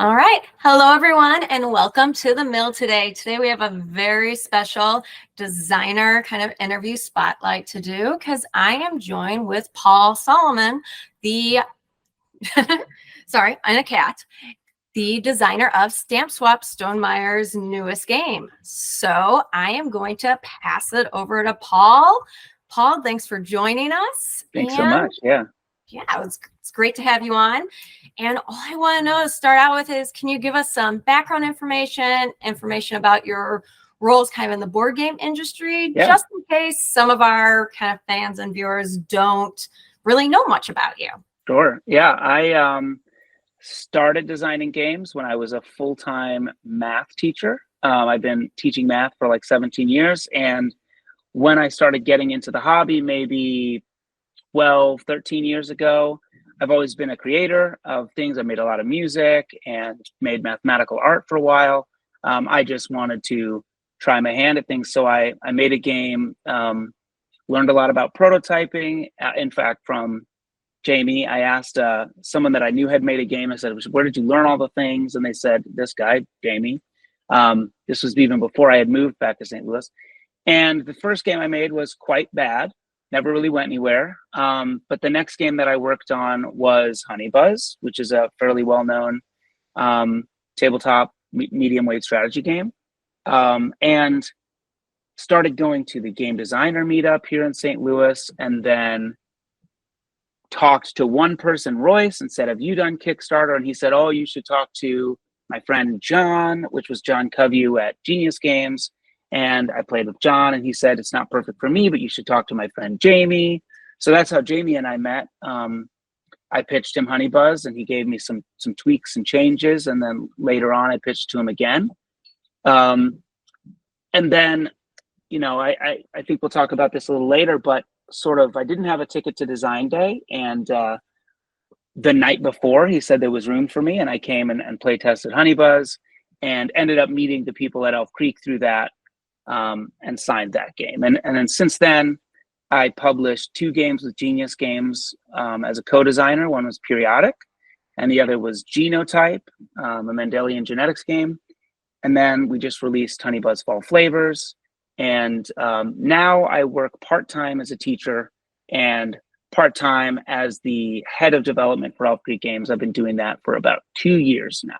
All right. Hello, everyone, and welcome to the mill today. Today, we have a very special designer kind of interview spotlight to do because I am joined with Paul Salomon, the, sorry, and a cat, the designer of Stamp Swap, Stonemeier's newest game. So I am going to pass it over to Paul. Paul, thanks for joining us. Thanks so much. Yeah. Yeah, it's great to have you on. And all I want to know to start out with is, can you give us some background information about your roles kind of in the board game industry, just in case some of our kind of fans and viewers don't really know much about you? Sure. Yeah. I started designing games when I was a full-time math teacher. I've been teaching math for like 17 years. And when I started getting into the hobby, maybe 12, 13 years ago, I've always been a creator of things. I made a lot of music and made mathematical art for a while. I just wanted to try my hand at things. So I made a game, learned a lot about prototyping. In fact, from Jamie, I asked someone that I knew had made a game. I said, where did you learn all the things? And they said, this guy, Jamie. This was even before I had moved back to St. Louis. And the first game I made was quite bad. Never really went anywhere. But the next game that I worked on was Honey Buzz, which is a fairly well-known tabletop medium weight strategy game. And started going to the game designer meetup here in St. Louis, and then talked to one person, Royce, and said, have you done Kickstarter? And he said, oh, you should talk to my friend John, which was John Covey at Genius Games. And I played with John, and he said, it's not perfect for me, but you should talk to my friend Jamie. So that's how Jamie and I met. I pitched him Honey Buzz, and he gave me some tweaks and changes. And then later on, I pitched to him again. And then, you know, I think we'll talk about this a little later, but sort of, I didn't have a ticket to design day. And the night before, he said there was room for me, and I came and play tested Honey Buzz and ended up meeting the people at Elf Creek through that. And signed that game. And then since then, I published 2 games with Genius Games as a co-designer. One was Periodic, and the other was Genotype, a Mendelian genetics game. And then we just released Honey Buzz Fall Flavors. And now I work part-time as a teacher and part-time as the head of development for Elf Creek Games. I've been doing that for about 2 years now.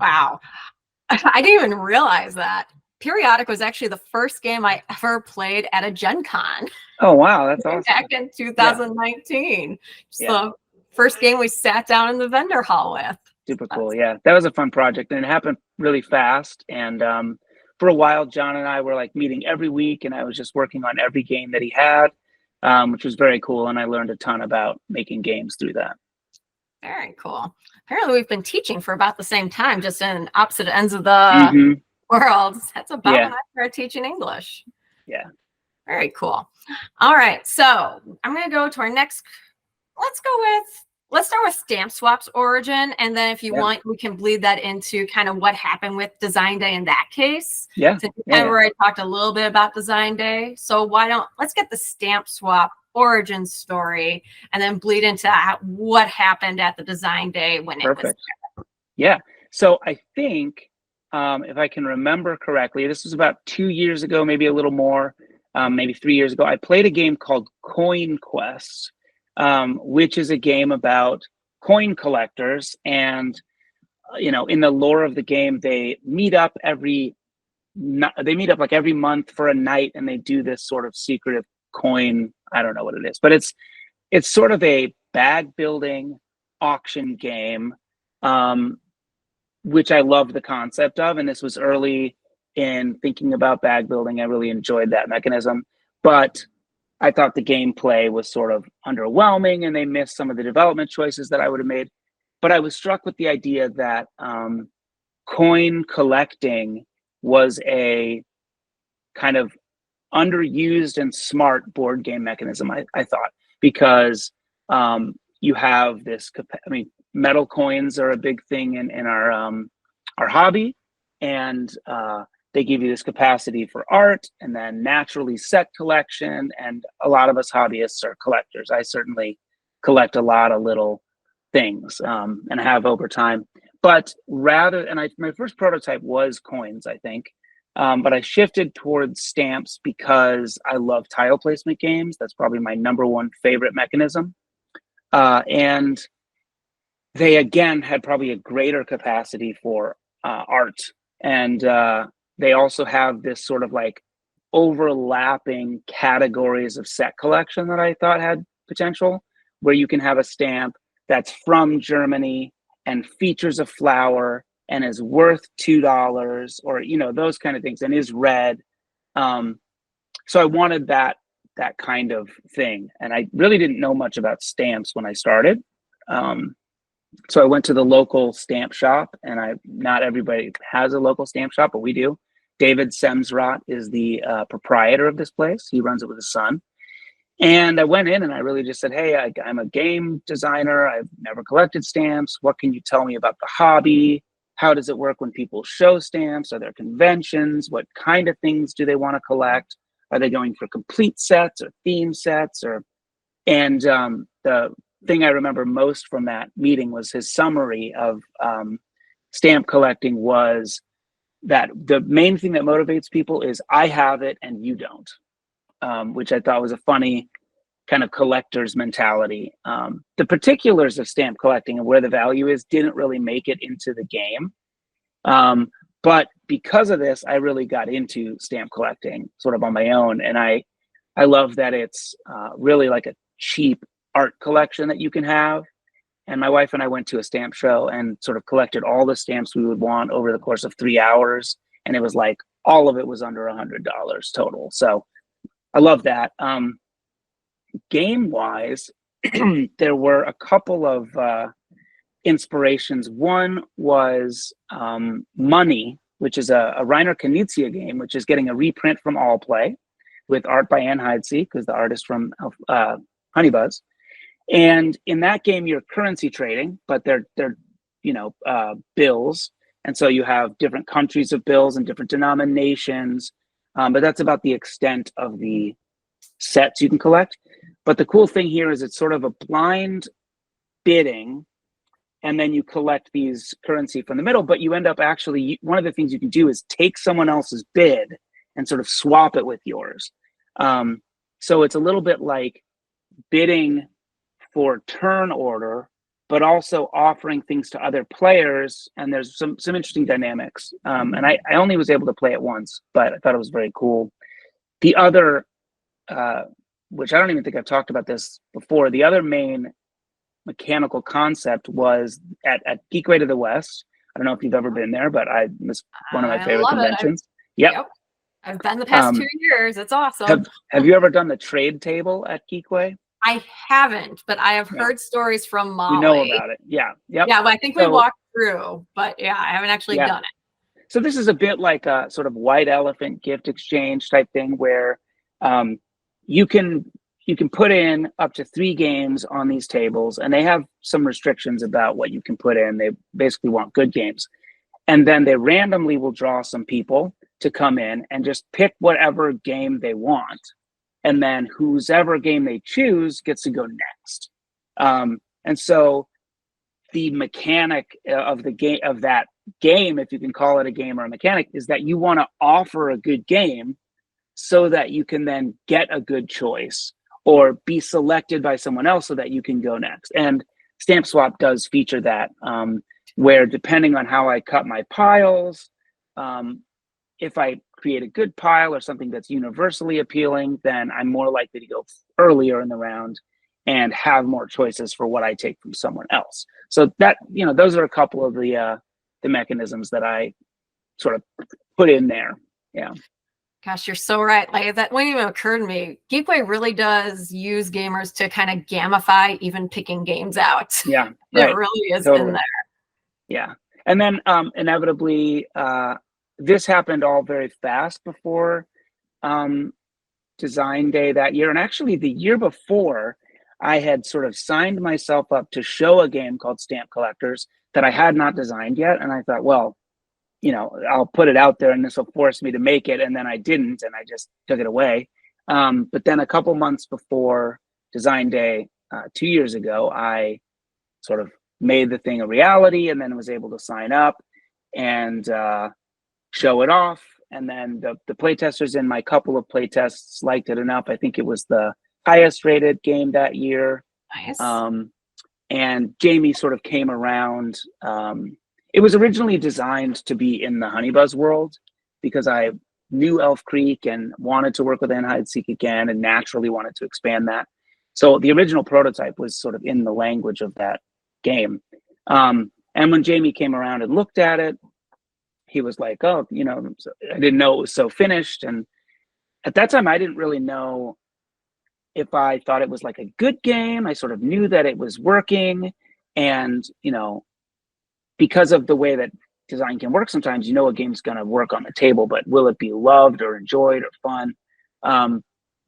Wow. I didn't even realize that. Periodic was actually the first game I ever played at a Gen Con. Oh, wow. That's awesome. Back in 2019. Yeah. The first game we sat down in the vendor hall with. Super cool. Yeah, that was a fun project, and it happened really fast. And for a while, John and I were like meeting every week, and I was just working on every game that he had, which was very cool. And I learned a ton about making games through that. Very cool. Apparently, we've been teaching for about the same time, just in opposite ends of the world. That's about when I started teaching English. Yeah. Very cool. All right. So I'm going to go to our next. Let's start with Stamp Swap's origin. And then if you want, we can bleed that into kind of what happened with Design Day in that case. Yeah. So I talked a little bit about Design Day. So let's get the Stamp Swap origin story and then bleed into what happened at the Design Day when it was. Yeah. So I think, if I can remember correctly, this was about 2 years ago, maybe a little more, maybe 3 years ago. I played a game called Coin Quest, which is a game about coin collectors. And, you know, in the lore of the game, they meet up like every month for a night, and they do this sort of secretive coin. I don't know what it is, but it's sort of a bag building auction game. Which I loved the concept of. And this was early in thinking about bag building. I really enjoyed that mechanism, but I thought the gameplay was sort of underwhelming, and they missed some of the development choices that I would have made. But I was struck with the idea that coin collecting was a kind of underused and smart board game mechanism, I thought, because you have this, metal coins are a big thing in our hobby, and they give you this capacity for art, and then naturally set collection. And a lot of us hobbyists are collectors. I certainly collect a lot of little things, and have over time. But my first prototype was coins, I think. But I shifted towards stamps because I love tile placement games. That's probably my number one favorite mechanism. And they, again, had probably a greater capacity for art. And they also have this sort of like overlapping categories of set collection that I thought had potential, where you can have a stamp that's from Germany and features a flower and is worth $2, or those kind of things, and is red. So I wanted that kind of thing, and I really didn't know much about stamps when I started. So I went to the local stamp shop, and not everybody has a local stamp shop, but we do. David Semsrott is the proprietor of this place. He runs it with his son. And I went in and I really just said, hey, I'm a game designer. I've never collected stamps. What can you tell me about the hobby? How does it work when people show stamps? Are there conventions? What kind of things do they want to collect? Are they going for complete sets or theme sets? And the thing I remember most from that meeting was his summary of stamp collecting was that the main thing that motivates people is I have it and you don't, which I thought was a funny kind of collector's mentality. The particulars of stamp collecting and where the value is didn't really make it into the game. But because of this, I really got into stamp collecting sort of on my own. And I love that it's really like a cheap art collection that you can have. And my wife and I went to a stamp show and sort of collected all the stamps we would want over the course of 3 hours. And it was like, all of it was under $100 total. So I love that. Game wise, there were a couple of inspirations. One was Money, which is a Reiner Knizia game, which is getting a reprint from All Play with art by Anne Heidse, who's the artist from Honeybuzz. And in that game, you're currency trading, but they're bills. And so you have different countries of bills and different denominations. But that's about the extent of the sets you can collect. But the cool thing here is it's sort of a blind bidding, and then you collect these currency from the middle, but you end up actually, one of the things you can do is take someone else's bid and sort of swap it with yours. So it's a little bit like bidding for turn order, but also offering things to other players. And there's some interesting dynamics. And I only was able to play it once, but I thought it was very cool. The other, which I don't even think I've talked about this before, the other main mechanical concept was at Geekway to the West. I don't know if you've ever been there, but it's one of my favorite conventions. Yep. I've been the past 2 years. It's awesome. Have you ever done the trade table at Geekway? I haven't, but I have heard stories from Molly. You know about it. Yeah. Yep. Yeah, but I think we walked through, but yeah, I haven't actually done it. So this is a bit like a sort of white elephant gift exchange type thing where you can put in up to 3 games on these tables, and they have some restrictions about what you can put in. They basically want good games. And then they randomly will draw some people to come in and just pick whatever game they want. And then whoever game they choose gets to go next. And so the mechanic of the game, of that game, if you can call it a game or a mechanic, is that you want to offer a good game so that you can then get a good choice or be selected by someone else so that you can go next. And Stamp Swap does feature that, where depending on how I cut my piles, if I create a good pile or something that's universally appealing, then I'm more likely to go earlier in the round and have more choices for what I take from someone else. So that, those are a couple of the mechanisms that I sort of put in there. Yeah. Gosh, you're so right. Like that wouldn't even occur to me. Geekway really does use gamers to kind of gamify even picking games out. Yeah. It really is in there. Yeah. And then inevitably, this happened all very fast before Design Day that year. And actually the year before, I had sort of signed myself up to show a game called Stamp Collectors that I had not designed yet. And I thought, well, I'll put it out there and this will force me to make it. And then I didn't, and I just took it away. But then a couple months before Design Day, 2 years ago, I sort of made the thing a reality, and then was able to sign up and show it off. And then the playtesters in my couple of playtests liked it enough. I think it was the highest rated game that year. Nice. And Jamie sort of came around. It was originally designed to be in the Honeybuzz world because I knew Elf Creek and wanted to work with Hide and Seek again, and naturally wanted to expand that. So the original prototype was sort of in the language of that game. And when Jamie came around and looked at it, he was like, oh, you know, I didn't know it was so finished. And at that time, I didn't really know if I thought it was like a good game. I sort of knew that it was working. And, you know, because of the way that design can work sometimes, you know, a game's going to work on the table, but will it be loved or enjoyed or fun?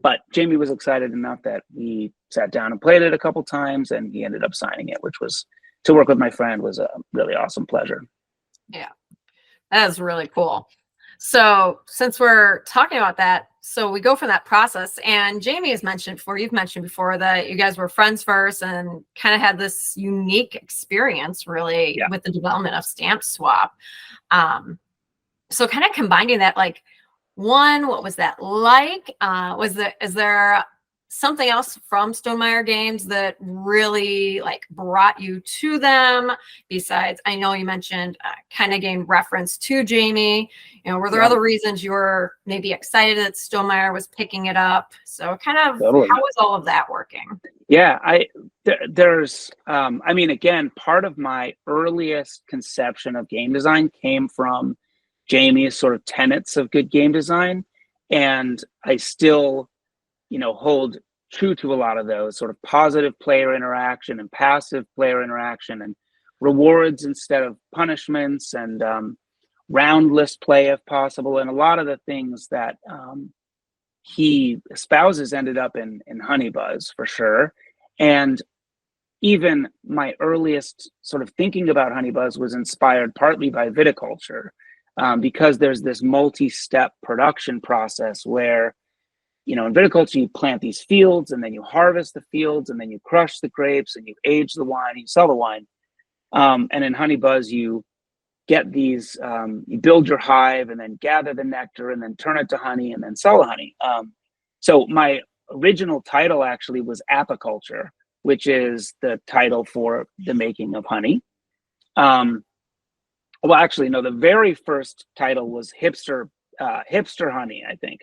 But Jamie was excited enough that we sat down and played it a couple times, and he ended up signing it, which was, to work with my friend was a really awesome pleasure. Yeah, that is really cool. So since we're talking about that, so we go from that process, and Jamie has mentioned before, you've mentioned before that you guys were friends first and kind of had this unique experience really with the development of Stamp Swap. So kind of combining that, like, one, what was that like? Is there something else from Stonemaier games that really like brought you to them? Besides, I know you mentioned kind of gained reference to Jamie. You know, were there other reasons you were maybe excited that Stonemaier was picking it up? So kind of how was all of that working? Yeah, there's, I mean, again, part of my earliest conception of game design came from Jamie's sort of tenets of good game design. And I still, you know, hold true to a lot of those, sort of positive player interaction and passive player interaction, and rewards instead of punishments, and roundless play if possible. And a lot of the things that he espouses ended up in Honeybuzz for sure. And even my earliest sort of thinking about Honeybuzz was inspired partly by viticulture, because there's this multi-step production process where, you know, in viticulture, you plant these fields, and then you harvest the fields, and then you crush the grapes, and you age the wine, and you sell the wine. And in Honeybuzz, you get these, you build your hive, and then gather the nectar, and then turn it to honey, and then sell the honey. So my original title actually was apiculture, which is the title for the making of honey. Well, actually, no, the very first title was hipster honey, I think.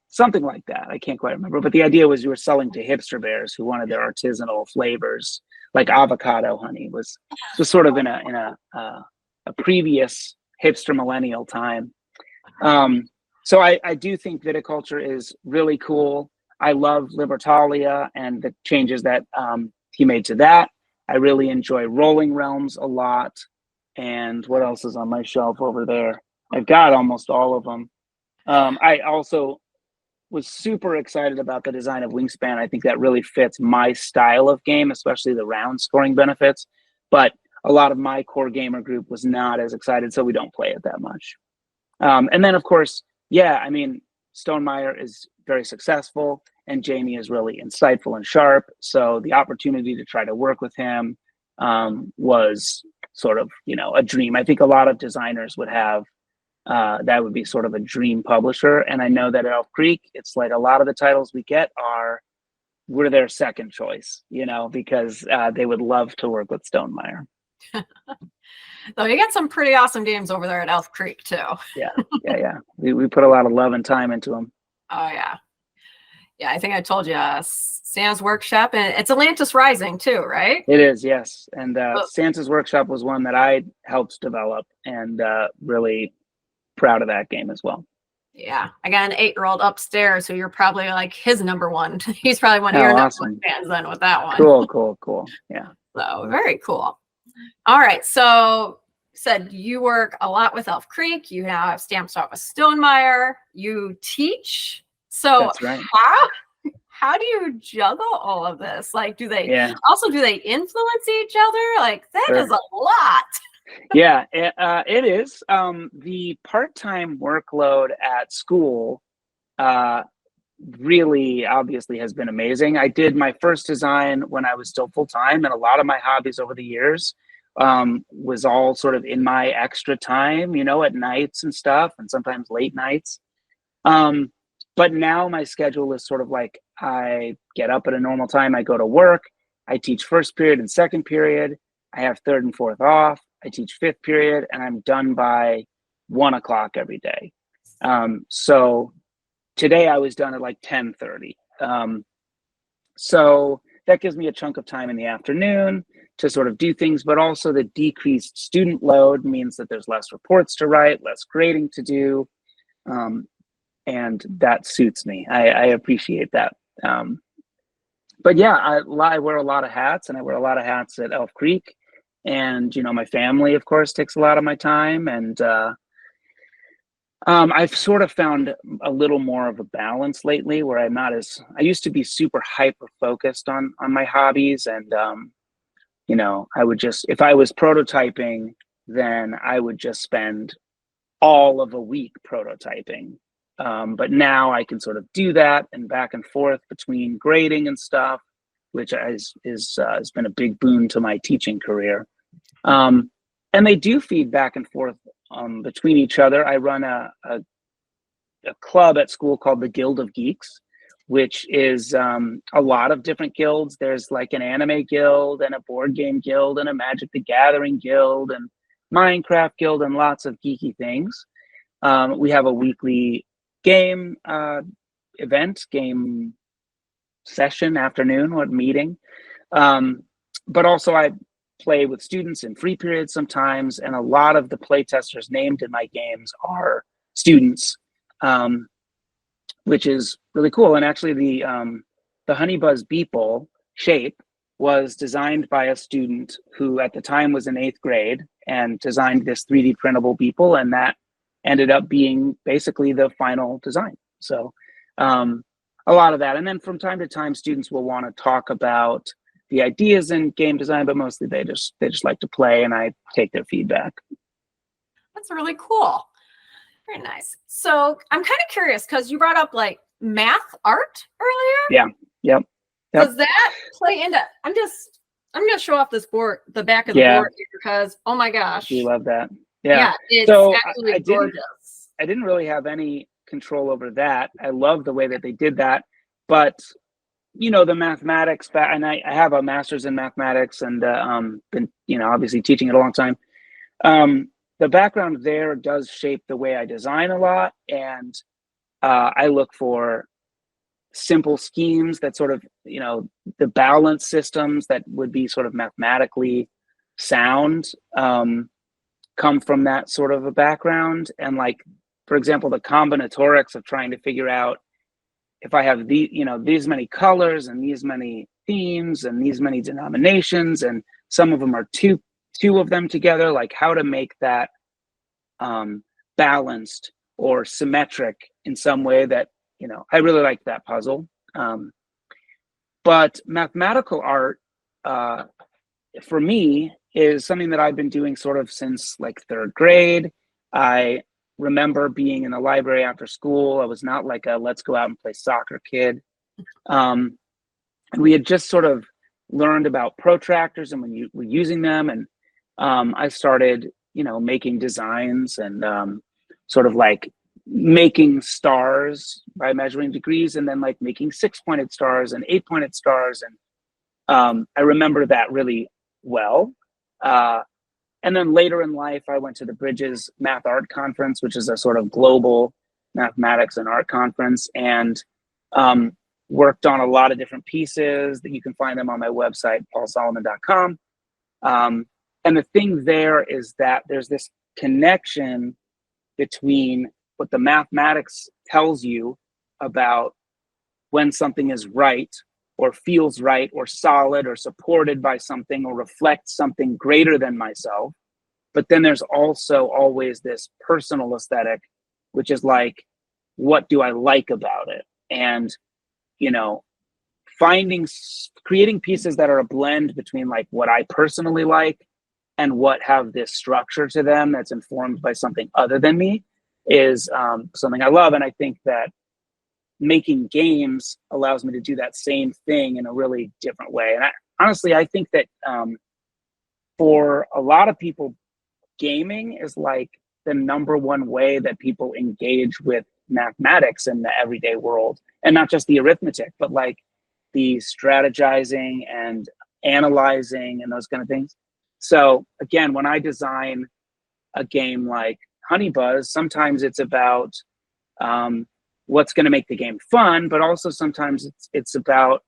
Something like that. I can't quite remember. But the idea was you were selling to hipster bears who wanted their artisanal flavors, like avocado honey was sort of in a previous hipster millennial time. So I do think viticulture is really cool. I love Libertalia and the changes that he made to that. I really enjoy Rolling Realms a lot. And what else is on my shelf over there? I've got almost all of them. I also was super excited about the design of Wingspan. I think that really fits my style of game, especially the round scoring benefits. But a lot of my core gamer group was not as excited, so we don't play it that much. And then, of course, yeah, I mean, Stonemaier is very successful, and Jamie is really insightful and sharp. So the opportunity to try to work with him was sort of, you know, a dream. I think a lot of designers would have that would be sort of a dream publisher. And I know that at Elf Creek, it's like a lot of the titles we get we're their second choice, you know, because they would love to work with Stonemaier. So you got some pretty awesome games over there at Elf Creek too. Yeah. We put a lot of love and time into them. Oh yeah. Yeah, I think I told you Santa's Workshop, and it's Atlantis Rising too, right? It is, yes. And Santa's Workshop was one that I helped develop, and really proud of that game as well. Yeah, I got an 8-year-old upstairs who you're probably like his number one. He's probably one of your number one fans then with that one. Cool. Yeah. So very cool. All right, so said you work a lot with Elf Creek. You now have Stamp Swap with Stonemaier. You teach. So that's right. How do you juggle all of this? Like, do they influence each other? Like, that is a lot. Yeah, it is. The part-time workload at school really obviously has been amazing. I did my first design when I was still full-time, and a lot of my hobbies over the years was all sort of in my extra time, at nights and stuff, and sometimes late nights. But now my schedule is sort of like, I get up at a normal time, I go to work, I teach first period and second period, I have third and fourth off, I teach fifth period, and I'm done by 1 o'clock every day. So today I was done at like 10:30. So that gives me a chunk of time in the afternoon to sort of do things, but also the decreased student load means that there's less reports to write, less grading to do. And that suits me. I appreciate that. But yeah, I wear a lot of hats, and I wear a lot of hats at Elf Creek. And, my family, of course, takes a lot of my time. And I've sort of found a little more of a balance lately where I used to be super hyper focused on my hobbies. And, I would just, if I was prototyping, then I would just spend all of a week prototyping. But now I can sort of do that and back and forth between grading and stuff, which has been a big boon to my teaching career. And they do feed back and forth between each other. I run a club at school called the Guild of Geeks, which is a lot of different guilds. There's like an anime guild and a board game guild and a Magic the Gathering guild and Minecraft guild and lots of geeky things. We have a weekly game game session, afternoon, meeting. But also I play with students in free periods sometimes, and a lot of the play testers named in my games are students, which is really cool. And actually the Honey Buzz Beeple shape was designed by a student who at the time was in 8th grade and designed this 3D printable Beeple, and that ended up being basically the final design. So a lot of that. And then from time to time, students will want to talk about the ideas in game design, but mostly they just like to play, and I take their feedback. That's really cool. Very nice. So I'm kind of curious because you brought up like math art earlier. Yeah. Yep. Does that play into? I'm gonna show off this board, the back of the board here, because oh my gosh, you love that. Yeah, it's absolutely gorgeous. I didn't really have any control over that. I love the way that they did that, but the mathematics, and I have a master's in mathematics, and been obviously teaching it a long time. The background there does shape the way I design a lot, and I look for simple schemes that sort of the balance systems that would be sort of mathematically sound come from that sort of a background. And like, for example, the combinatorics of trying to figure out if I have these many colors and these many themes and these many denominations, and some of them are two of them together, like how to make that balanced or symmetric in some way that, I really like that puzzle. But mathematical art, for me, is something that I've been doing sort of since like 3rd grade. I remember being in the library after school. I was not like a let's go out and play soccer kid. And we had just sort of learned about protractors and when you were using them. And I started, making designs and sort of like making stars by measuring degrees, and then like making 6-pointed stars and 8-pointed stars. And I remember that really well. And then later in life, I went to the Bridges Math Art Conference, which is a sort of global mathematics and art conference, and worked on a lot of different pieces that you can find them on my website, paulsolomon.com. And the thing there is that there's this connection between what the mathematics tells you about when something is right or feels right or solid or supported by something or reflects something greater than myself. But then there's also always this personal aesthetic, which is like, what do I like about it? And, creating pieces that are a blend between like what I personally like and what have this structure to them that's informed by something other than me is something I love. And I think that, making games allows me to do that same thing in a really different way. And honestly, I think that for a lot of people, gaming is like the number one way that people engage with mathematics in the everyday world, and not just the arithmetic, but like the strategizing and analyzing and those kind of things. So again, when I design a game like Honey Buzz, sometimes it's about what's going to make the game fun, but also sometimes it's about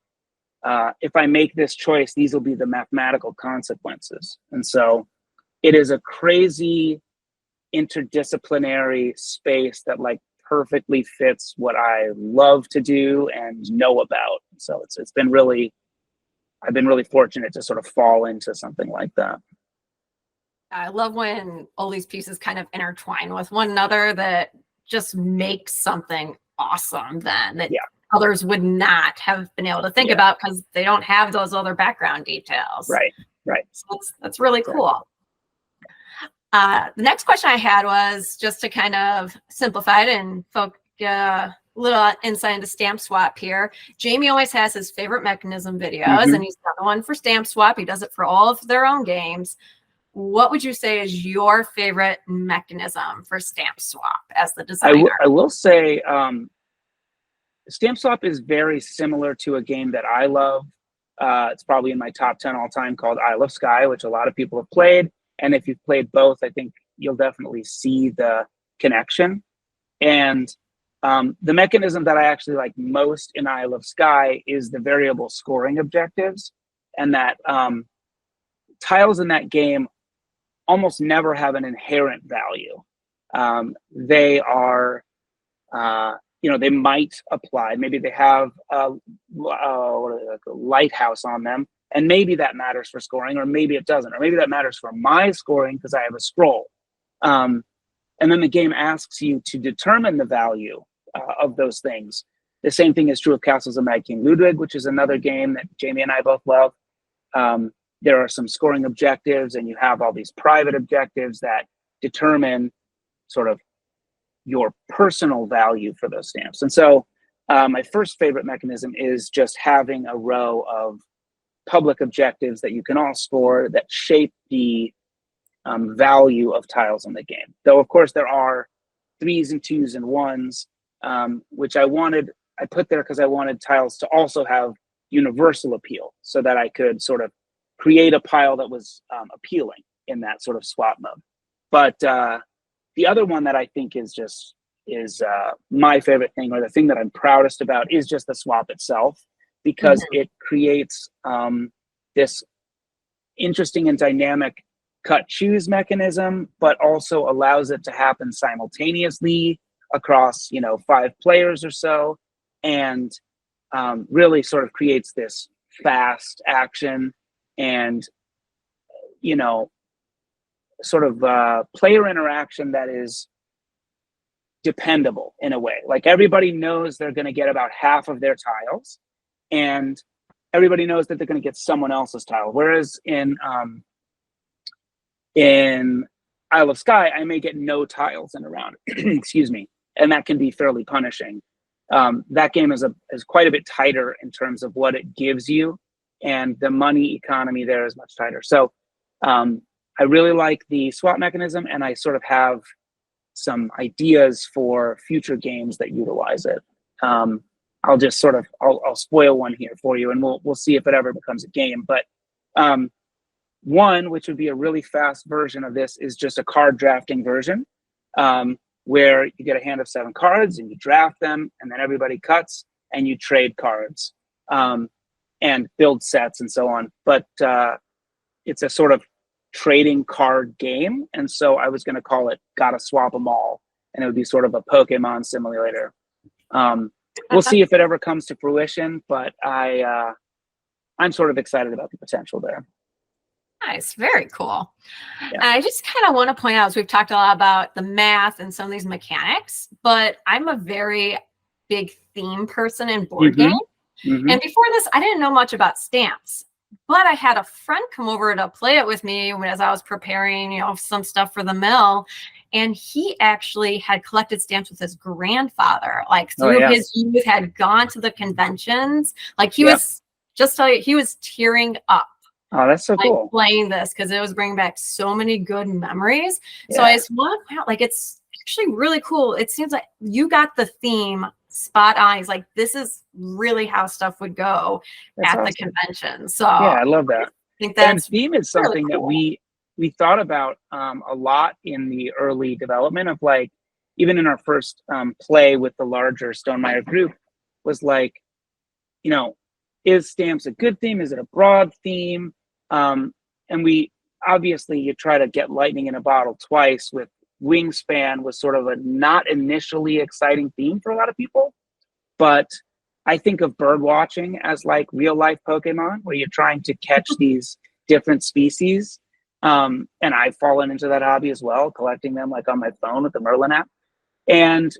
if I make this choice, these will be the mathematical consequences. And so it is a crazy interdisciplinary space that like perfectly fits what I love to do and know about. So it's been really, I've been really fortunate to sort of fall into something like that. I love when all these pieces kind of intertwine with one another that just makes something awesome then that others would not have been able to think about because they don't have those other background details. Right. So that's really cool. The next question I had was just to kind of simplify it and focus a little insight into Stamp Swap here. Jamie always has his favorite mechanism videos, and he's got the one for Stamp Swap. He does it for all of their own games. What would you say is your favorite mechanism for Stamp Swap as the designer? I will say Stamp Swap is very similar to a game that I love. It's probably in my top 10 all time, called Isle of Skye, which a lot of people have played. And if you've played both, I think you'll definitely see the connection. And the mechanism that I actually like most in Isle of Skye is the variable scoring objectives, and that tiles in that game almost never have an inherent value. They are, they might apply. Maybe they have a lighthouse on them, and maybe that matters for scoring, or maybe it doesn't, or maybe that matters for my scoring because I have a scroll. And then the game asks you to determine the value of those things. The same thing is true of Castles of Mad King Ludwig, which is another game that Jamie and I both love. There are some scoring objectives, and you have all these private objectives that determine sort of your personal value for those stamps. And so my first favorite mechanism is just having a row of public objectives that you can all score that shape the value of tiles in the game. Though, of course, there are 3s and 2s and 1s, which I put there because I wanted tiles to also have universal appeal, so that I could sort of create a pile that was appealing in that sort of swap mode. But the other one that I think is my favorite thing, or the thing that I'm proudest about, is just the swap itself, because it creates this interesting and dynamic cut-choose mechanism, but also allows it to happen simultaneously across 5 players or so, and really sort of creates this fast action and sort of player interaction that is dependable in a way. Like, everybody knows they're going to get about half of their tiles, and everybody knows that they're going to get someone else's tile. Whereas in Isle of Skye, I may get no tiles in a round, excuse me, and that can be fairly punishing. That game is quite a bit tighter in terms of what it gives you, and the money economy there is much tighter. So I really like the swap mechanism, and I sort of have some ideas for future games that utilize it. I'll just sort of I'll spoil one here for you, and we'll see if it ever becomes a game. But one, which would be a really fast version of this, is just a card drafting version, where you get a hand of 7 cards and you draft them, and then everybody cuts and you trade cards and build sets and so on. But it's a sort of trading card game, and so I was going to call it Gotta Swap 'Em All, and it would be sort of a Pokemon simulator. We'll see if it ever comes to fruition, but I'm sort of excited about the potential there. Nice, very cool. Yeah. I just kind of want to point out, as we've talked a lot about the math and some of these mechanics, but I'm a very big theme person in board games. And before this, I didn't know much about stamps, But I had a friend come over to play it with me as I was preparing, some stuff for the mill. And he actually had collected stamps with his grandfather, like Oh through yeah. his youth, had gone to the conventions. Like he Yep. was, just tell you, he was tearing up Oh, that's so like cool. playing this because it was bringing back so many good memories. So Yeah. I just want to point out, like, it's actually really cool. It seems like you got the theme spot on. He's like, this is really how stuff would go That's at the awesome. convention. So Yeah, I I love that. think And that's theme is really something that cool. we thought about a lot in the early development of, like, even in our first play with the larger Stonemaier group, was like, you know, is stamps a good theme? Is it a broad theme? And we obviously, you try to get lightning in a bottle twice. With Wingspan was sort of a not initially exciting theme for a lot of people, but I think of bird watching as like real life Pokemon, where you're trying to catch these different species. And I've fallen into that hobby as well, collecting them like on my phone with the Merlin app. And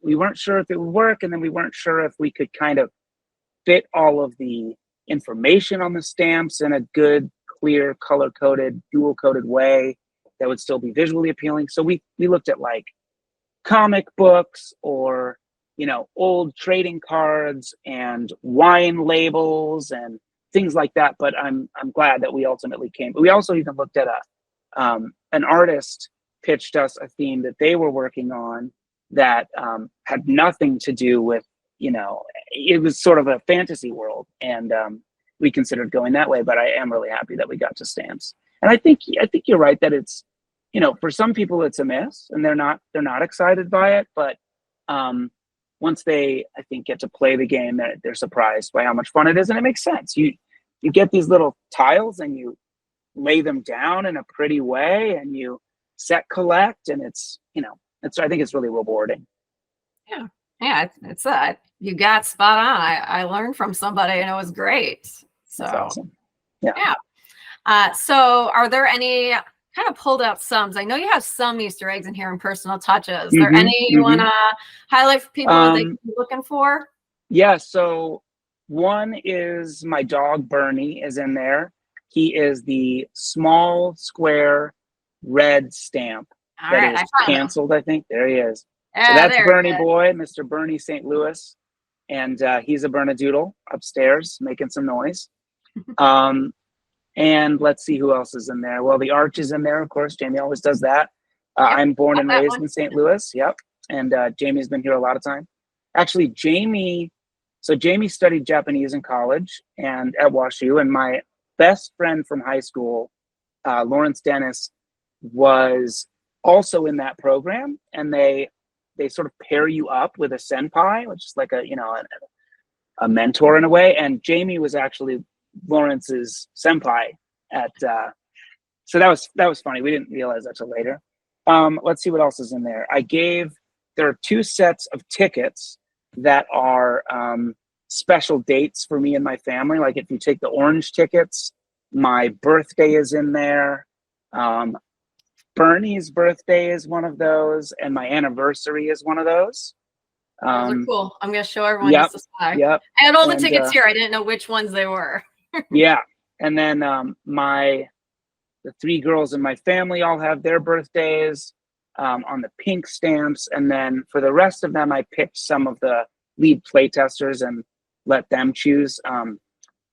we weren't sure if it would work, and then we weren't sure if we could kind of fit all of the information on the stamps in a good, clear, color coded, dual coded way that would still be visually appealing. So we looked at like comic books, or old trading cards and wine labels and things like that. But I'm glad that we ultimately came. But we also even looked at an artist pitched us a theme that they were working on that had nothing to do with, it was sort of a fantasy world, and we considered going that way. But I am really happy that we got to stamps. And I think you're right that it's, for some people it's a miss and they're not excited by it. But once they, I think, get to play the game, they're surprised by how much fun it is. And it makes sense. You get these little tiles and you lay them down in a pretty way and you set collect, and it's I think it's really rewarding. Yeah, it's you got spot on. I learned from somebody and it was great. So That's awesome. Yeah. So are there any kind of pulled out sums? I know you have some Easter eggs in here and personal touches. There any you want to highlight for people that they can be looking for? Yeah. So one is my dog Bernie is in there. He is the small square red stamp that is canceled. I think there he is. So that's Bernie boy, Mr. Bernie St. Louis, and he's a Bernedoodle upstairs making some noise. And let's see who else is in there. Well, the Arch is in there, of course. Jamie always does that. I'm born and raised in St. Louis. Yep. And Jamie's been here a lot of time. Actually, Jamie studied Japanese in college and at WashU. And my best friend from high school, Lawrence Dennis, was also in that program. And they sort of pair you up with a senpai, which is like a mentor in a way. And Jamie was actually Lawrence's senpai at so that was funny. We didn't realize that till later. Let's see what else is in there. There are 2 sets of tickets that are special dates for me and my family. Like if you take the orange tickets, my birthday is in there. Bernie's birthday is one of those, and my anniversary is one of those. Those are cool. I'm going to show everyone Yep, this slide. yep. I had all the tickets here. I didn't know which ones they were. Yeah. And then the 3 girls in my family all have their birthdays on the pink stamps. And then for the rest of them, I picked some of the lead playtesters and let them choose.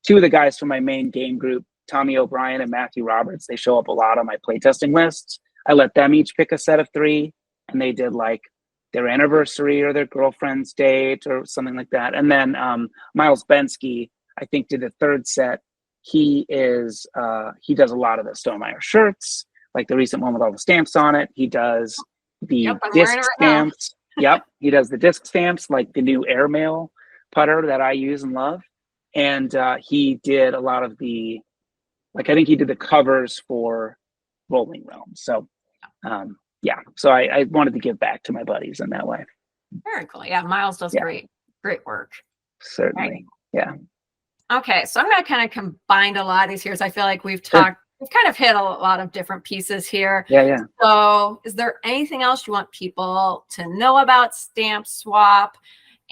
2 of the guys from my main game group, Tommy O'Brien and Matthew Roberts, they show up a lot on my playtesting lists. I let them each pick a set of 3, and they did like their anniversary or their girlfriend's date or something like that. And then Miles Bensky, I think, did the 3rd set. He does a lot of the Stonemaier shirts, like the recent one with all the stamps on it. He does the disc stamps. Yep, he does the disc stamps, like the new airmail putter that I use and love. And he did a lot of the, like, I think he did the covers for Rolling Realms. So yeah, so I wanted to give back to my buddies in that way. Very cool. Yeah, Miles does great work. Certainly. Right. Yeah. Okay, so I'm going to kind of combine a lot of these here. I feel like we've kind of hit a lot of different pieces here. Yeah. So is there anything else you want people to know about Stamp Swap?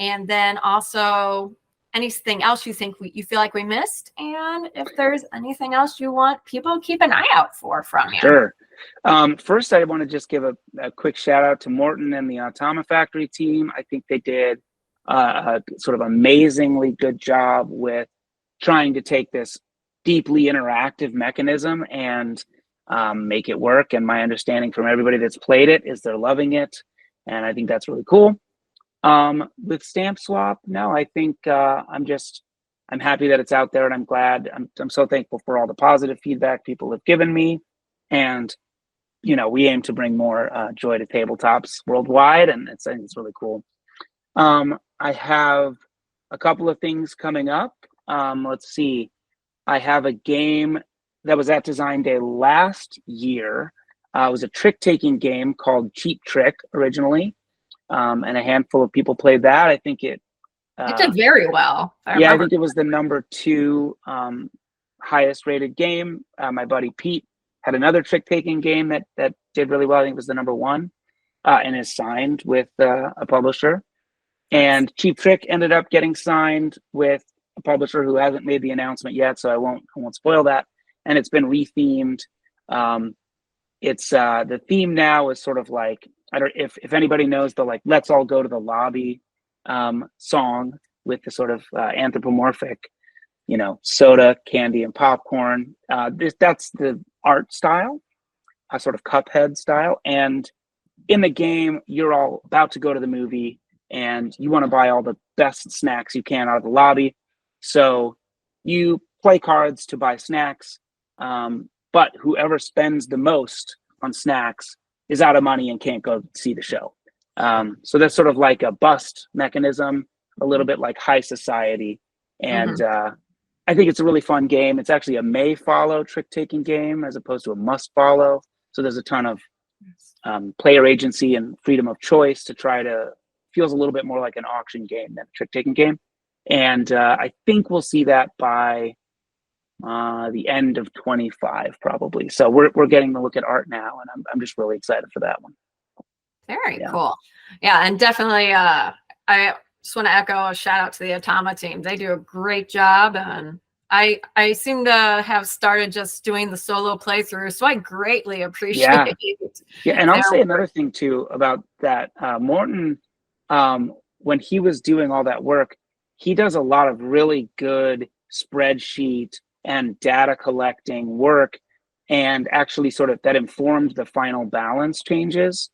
And then also anything else you think you feel like we missed, and if there's anything else you want people to keep an eye out for from you. Sure. First, I want to just give a quick shout out to Morton and the Automa Factory team. I think they did a sort of amazingly good job with trying to take this deeply interactive mechanism and make it work. And my understanding from everybody that's played it is they're loving it. And I think that's really cool. With Stamp Swap, no, I think I'm happy that it's out there, and I'm glad. I'm so thankful for all the positive feedback people have given me. And, we aim to bring more joy to tabletops worldwide, and I think it's really cool. I have a couple of things coming up. Let's see. I have a game that was at Design Day last year. It was a trick-taking game called Cheap Trick originally, and a handful of people played that. I think it did very well. I think it was the #2 highest rated game. My buddy Pete had another trick-taking game that did really well. I think it was the #1 and is signed with a publisher. And Cheap Trick ended up getting signed with a publisher who hasn't made the announcement yet, so I won't spoil that. And it's been rethemed. It's the theme now is sort of like, I don't if anybody knows the like "Let's All Go to the Lobby" song with the sort of anthropomorphic, soda, candy, and popcorn. That's the art style, a sort of Cuphead style. And in the game, you're all about to go to the movie, and you want to buy all the best snacks you can out of the lobby. So you play cards to buy snacks, but whoever spends the most on snacks is out of money and can't go see the show. So that's sort of like a bust mechanism, a little bit like High Society. And I think it's a really fun game. It's actually a may follow trick-taking game as opposed to a must follow. So there's a ton of player agency and freedom of choice to try to, feels a little bit more like an auction game than a trick-taking game. And I think we'll see that by the end of 25 probably. So we're getting to look at art now, and I'm just really excited for that one. Very cool. Yeah, and definitely I just want to echo a shout out to the Automa team. They do a great job, and I seem to have started just doing the solo playthrough, so I greatly appreciate it. Yeah, and I'll say another thing too about that. Morton, when he was doing all that work, he does a lot of really good spreadsheet and data collecting work, and actually sort of that informed the final balance changes.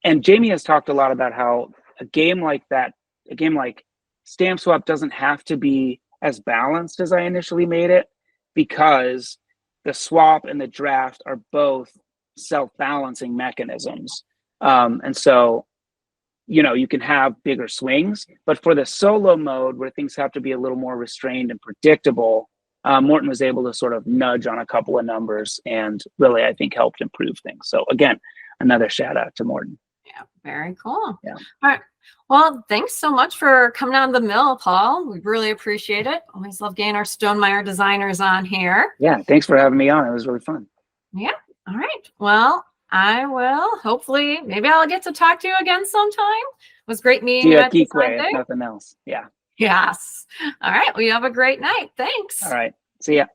And Jamie has talked a lot about how a game like Stamp Swap doesn't have to be as balanced as I initially made it, because the swap and the draft are both self-balancing mechanisms. And so, you can have bigger swings, but for the solo mode where things have to be a little more restrained and predictable, Morton was able to sort of nudge on a couple of numbers and really, I think, helped improve things. So again, another shout out to Morton. Yeah, very cool. Yeah. All right. Well, thanks so much for coming on the mill, Paul. We really appreciate it. Always love getting our Stonemaier designers on here. Yeah, thanks for having me on. It was really fun. Yeah. All right. Well, I will. Hopefully, maybe I'll get to talk to you again sometime. It was great meeting you at Geekway, if nothing else. Yeah. Yes. All right. Well, you have a great night. Thanks. All right. See ya.